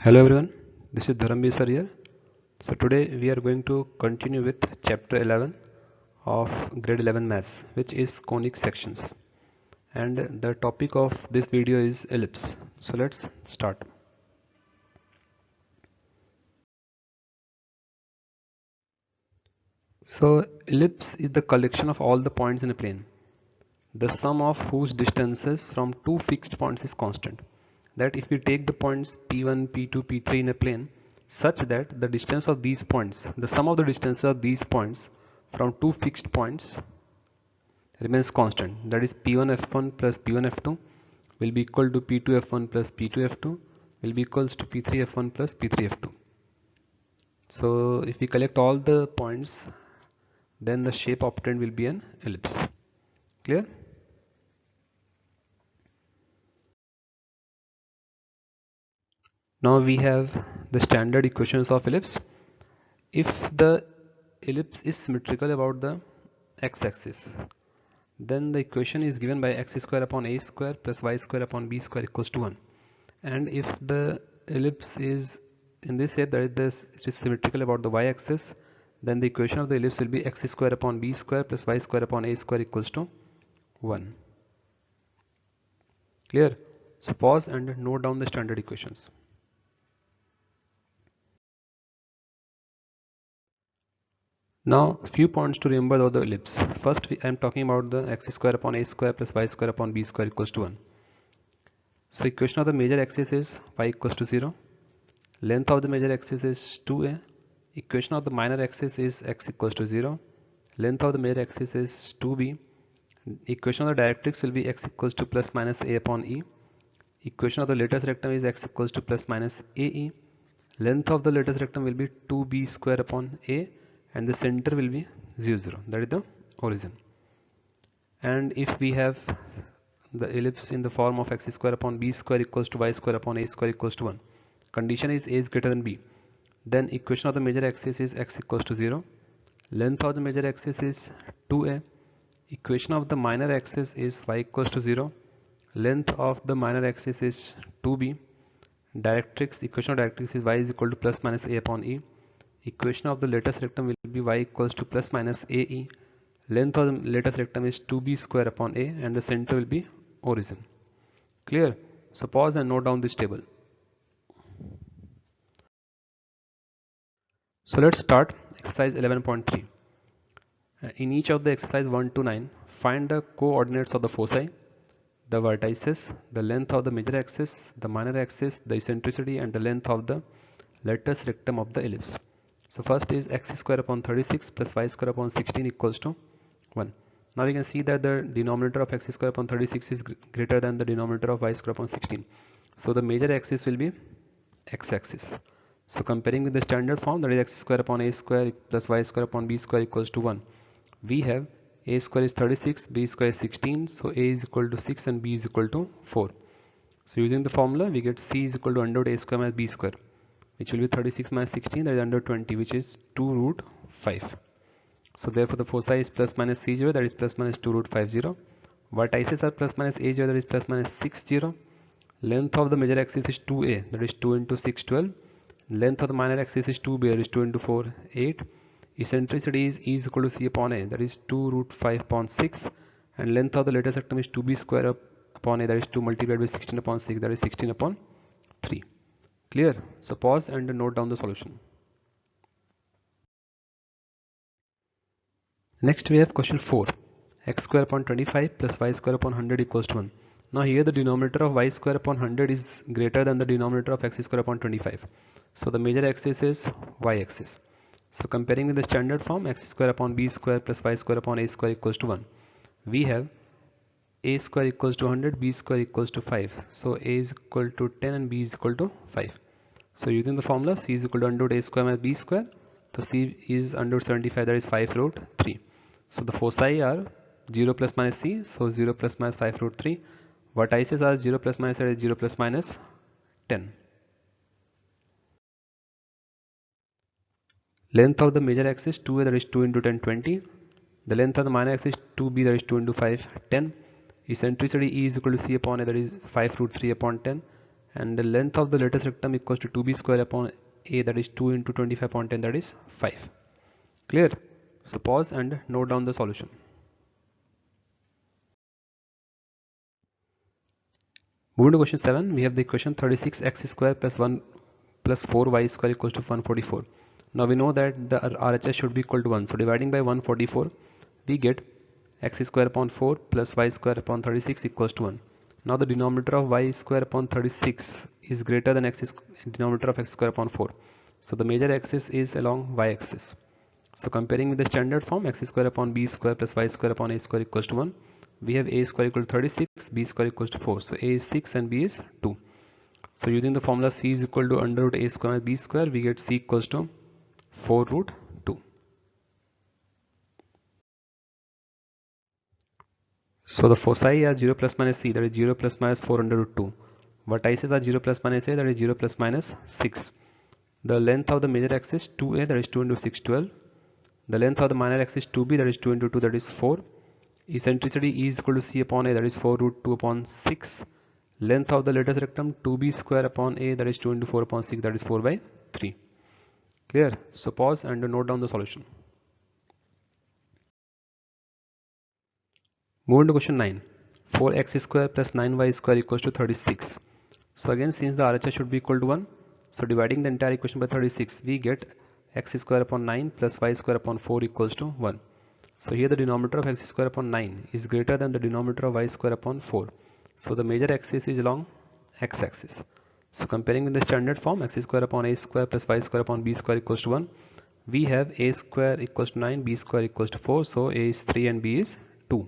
Hello everyone, this is Dharamveer sir here. So today we are going to continue with chapter 11 of grade 11 maths, which is conic sections, and the topic of this video is ellipse. So let's start. So ellipse is the collection of all the points in a plane, the sum of whose distances from two fixed points is constant. That if we take the points P1, P2, P3 in a plane such that the distance of these points, the sum of the distances of these points from two fixed points remains constant. That is P1 F1 plus P1 F2 will be equal to P2 F1 plus P2 F2 will be equals to P3 F1 plus P3 F2. So if we collect all the points, then the shape obtained will be an ellipse. Clear? Now we have the standard equations of ellipse. If the ellipse is symmetrical about the x-axis, then the equation is given by x square upon a square plus y square upon b square equals to 1. And if the ellipse is in this shape, that is it is symmetrical about the y-axis, then the equation of the ellipse will be x square upon b square plus y square upon a square equals to 1. Clear? So pause and note down the standard equations. Now few points to remember about the ellipse. First I am talking about the x square upon a square plus y square upon b square equals to 1. So equation of the major axis is y equals to 0. Length of the major axis is 2a. Equation of the minor axis is x equals to 0. Length of the major axis is 2b. Equation of the directrix will be x equals to plus minus a upon e. Equation of the lattice rectum is x equals to plus minus ae. Length of the lattice rectum will be 2b square upon a, and the center will be 0, 0. That is the origin. And if we have the ellipse in the form of x square upon b square equals to y square upon a square equals to 1, condition is a is greater than b, then equation of the major axis is x equals to 0. Length of the major axis is 2a. Equation of the minor axis is y equals to 0. Length of the minor axis is 2b. Directrix, equation of directrix is y is equal to plus minus a upon e. Equation of the lattice rectum will be y equals to plus minus ae. Length of the lattice rectum is 2b square upon a, and the center will be origin. Clear? So pause and note down this table. So let's start exercise 11.3. In each of the exercise 1 to 9, find the coordinates of the foci, the vertices, the length of the major axis, the minor axis, the eccentricity, and the length of the lattice rectum of the ellipse. So first is x square upon 36 plus y square upon 16 equals to 1. Now we can see that the denominator of x square upon 36 is greater than the denominator of y square upon 16. So the major axis will be x-axis. So comparing with the standard form, that is x square upon a square plus y square upon b square equals to 1. We have a square is 36, b square is 16, so a is equal to 6 and b is equal to 4. So using the formula, we get c is equal to under root a square minus b square, which will be 36 minus 16, that is under 20, which is 2 root 5. So therefore the foci is plus minus c0, that is plus minus 2 root 50. Vertices are plus minus a0, that is plus minus 60. Length of the major axis is 2a, that is 2 into 6, 12. Length of the minor axis is 2b, that is 2 into 4, 8. Eccentricity is e is equal to c upon a, that is 2 root 5 upon 6. And length of the lattice rectum is 2b square upon a, that is 2 multiplied by 16 upon 6, that is 16 upon 3. Clear? So pause and note down the solution. Next we have question 4. X square upon 25 plus y square upon 100 equals to 1. Now here the denominator of y square upon 100 is greater than the denominator of x square upon 25. So the major axis is y axis. So comparing with the standard form, x square upon b square plus y square upon a square equals to 1. We have a square equals to 100, b square equals to 5. So a is equal to 10 and b is equal to 5. So using the formula, c is equal to under root a square minus b square. So c is under root 75, that is 5 root 3. So the foci are 0 plus minus c, so 0 plus minus 5 root 3. Vertices are 0 plus minus, that is 0 plus minus 10. Length of the major axis 2a, that is 2 into 10, 20. The length of the minor axis 2b, that is 2 into 5, 10. Eccentricity e is equal to c upon a, that is 5 root 3 upon 10. and the length of the lattice rectum equals to 2b square upon a, that is 2 into 25.10, that is 5. Clear? So pause and note down the solution. Moving to question 7, we have the equation 36x square plus 1 plus 4y square equals to 144. Now we know that the RHS should be equal to 1. So dividing by 144, we get x square upon 4 plus y square upon 36 equals to 1. Now the denominator of y square upon 36 is greater than denominator of x square upon 4. So the major axis is along y axis. So comparing with the standard form, x square upon b square plus y square upon a square equals to 1. We have a square equal to 36, b square equals to 4. So a is 6 and b is 2. So using the formula c is equal to under root a square minus b square, we get c equals to 4 root 2. So the foci are 0 plus minus c, that is 0 plus minus 4 under root 2. Vertices are 0 plus minus a, that is 0 plus minus 6. The length of the major axis 2a, that is 2 into 6, 12. The length of the minor axis 2b, that is 2 into 2, that is 4. Eccentricity E is equal to c upon a, that is 4 root 2 upon 6. Length of the lattice rectum 2b square upon a, that is 2 into 4 upon 6, that is 4 by 3. Clear? So pause and note down the solution. Moving to question 9. 4x square plus 9y square equals to 36. So again, since the RHS should be equal to 1, so dividing the entire equation by 36, we get x square upon 9 plus y square upon 4 equals to 1. So here the denominator of x square upon 9 is greater than the denominator of y square upon 4. So the major axis is along x-axis. So comparing with the standard form, x square upon a square plus y square upon b square equals to 1. We have a square equals to 9, b square equals to 4. So a is 3 and b is 2.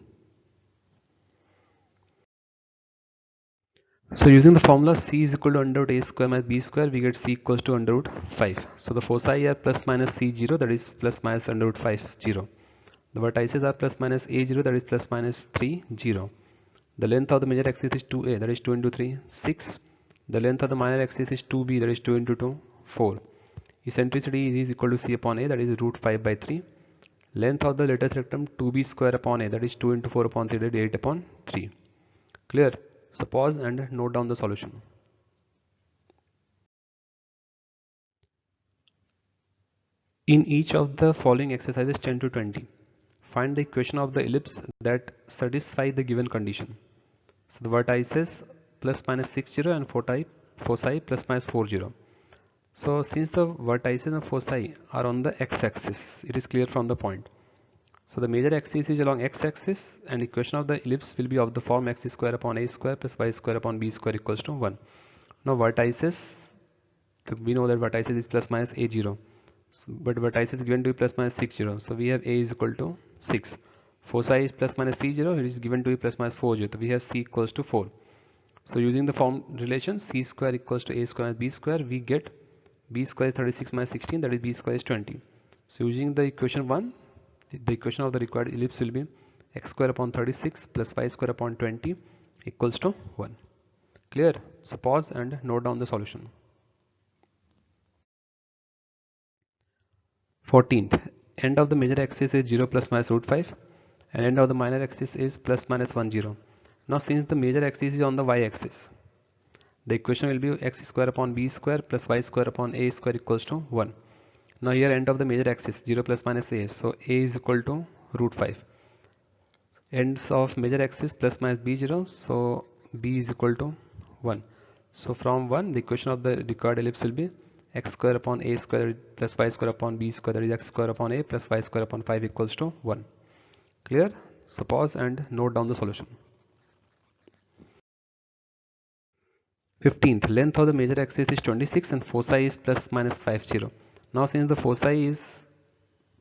So using the formula c is equal to under root a square minus b square, we get c equals to under root 5. So the foci are plus minus c0, that is plus minus under root 5, 0. The vertices are plus minus a0, that is plus minus 3, 0. The length of the major axis is 2a, that is 2 into 3, 6. The length of the minor axis is 2b, that is 2 into 2, 4. Eccentricity is equal to c upon a, that is root 5 by 3. Length of the lattice rectum 2b square upon a, that is 2 into 4 upon 3, that is 8 upon 3. Clear? So pause and note down the solution. In each of the following exercises 10 to 20, find the equation of the ellipse that satisfy the given condition. So the vertices plus minus 60 and foci plus minus 40. So since the vertices and foci are on the x-axis, it is clear from the point. So the major axis is along x-axis and equation of the ellipse will be of the form x square upon a square plus y square upon b square equals to 1. Now vertices, we know that vertices is plus minus a0, but vertices is given to be plus minus 60. So we have a is equal to 6. Foci is plus minus c0, it is given to be plus minus 40. So we have c equals to 4. So using the form relation c square equals to a square minus b square, we get b square is 36 minus 16, that is b square is 20. So using the equation 1, the equation of the required ellipse will be x square upon 36 plus y square upon 20 equals to 1. Clear? So pause and note down the solution. 14th, end of the major axis is 0 plus minus root 5 and end of the minor axis is plus minus 1, 0. Now since the major axis is on the y axis, the equation will be x square upon b square plus y square upon a square equals to 1. Now here end of the major axis 0 plus minus a, so a is equal to root 5. Ends of major axis plus minus b0, so b is equal to 1. So from 1 the equation of the required ellipse will be x square upon a square plus y square upon b square, that is x square upon a plus y square upon 5 equals to 1. Clear? So pause and note down the solution. 15th, length of the major axis is 26 and foci is plus minus 50. Now since the foci is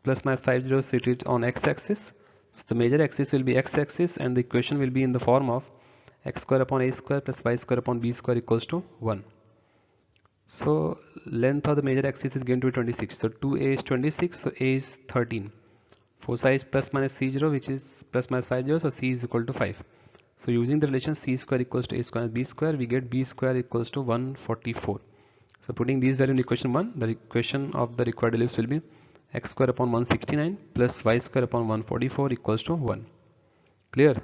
plus minus 50 situated on x-axis, so the major axis will be x-axis and the equation will be in the form of x square upon a square plus y square upon b square equals to 1. So length of the major axis is going to be 26. So 2a is 26, so a is 13. Foci is plus minus c0, which is plus minus 50, so c is equal to 5. So using the relation c square equals to a square b square, we get b square equals to 144. So putting these values in equation 1, the equation of the required ellipse will be x square upon 169 plus y square upon 144 equals to 1. Clear?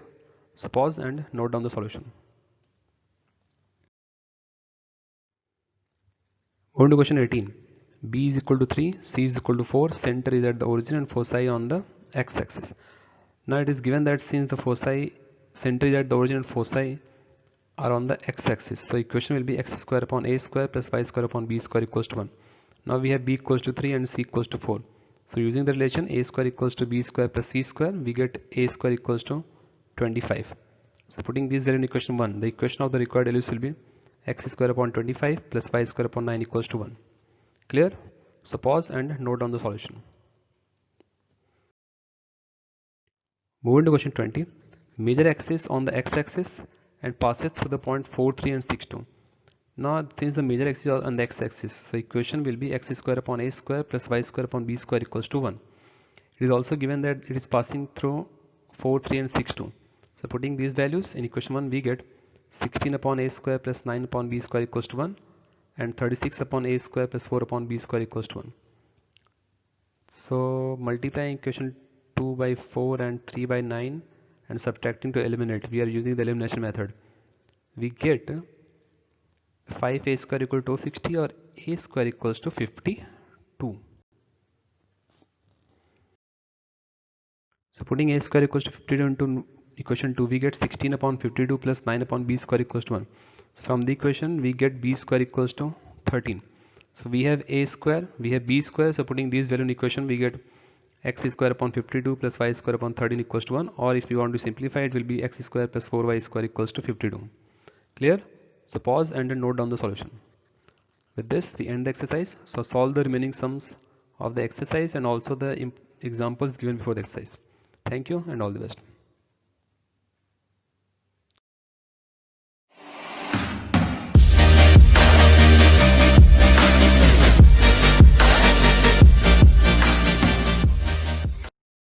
So pause and note down the solution. On to question 18. B is equal to 3, C is equal to 4, center is at the origin and foci on the x-axis. Now it is given that since the foci, center is at the origin and foci are on the x-axis, so equation will be x square upon a square plus y square upon b square equals to 1. Now we have b equals to 3 and c equals to 4. So using the relation a square equals to b square plus c square, we get a square equals to 25. So putting these value in equation 1, the equation of the required values will be x square upon 25 plus y square upon 9 equals to 1. Clear? So pause and note down the solution. Moving to question 20. Major axis on the x-axis and passes through the point 4, 3 and 6, 2. Now since the major axis is on the x-axis, so equation will be x square upon a square plus y square upon b square equals to 1. It is also given that it is passing through 4, 3 and 6, 2. So putting these values in equation 1, we get 16 upon a square plus 9 upon b square equals to 1 and 36 upon a square plus 4 upon b square equals to 1. So multiplying equation 2 by 4 and 3 by 9 and subtracting to eliminate, we are using the elimination method. We get 5a square equal to 60 or a square equals to 52. So putting a square equals to 52 into equation 2, we get 16 upon 52 plus 9 upon b square equals to 1. So from the equation we get b square equals to 13. So we have a square, we have b square, so putting these value in equation we get x square upon 52 plus y square upon 13 equals to 1, or if you want to simplify it will be x square plus 4y square equals to 52. Clear? So pause and then note down the solution. With this we end the exercise. So solve the remaining sums of the exercise and also the examples given before the exercise. Thank you and all the best.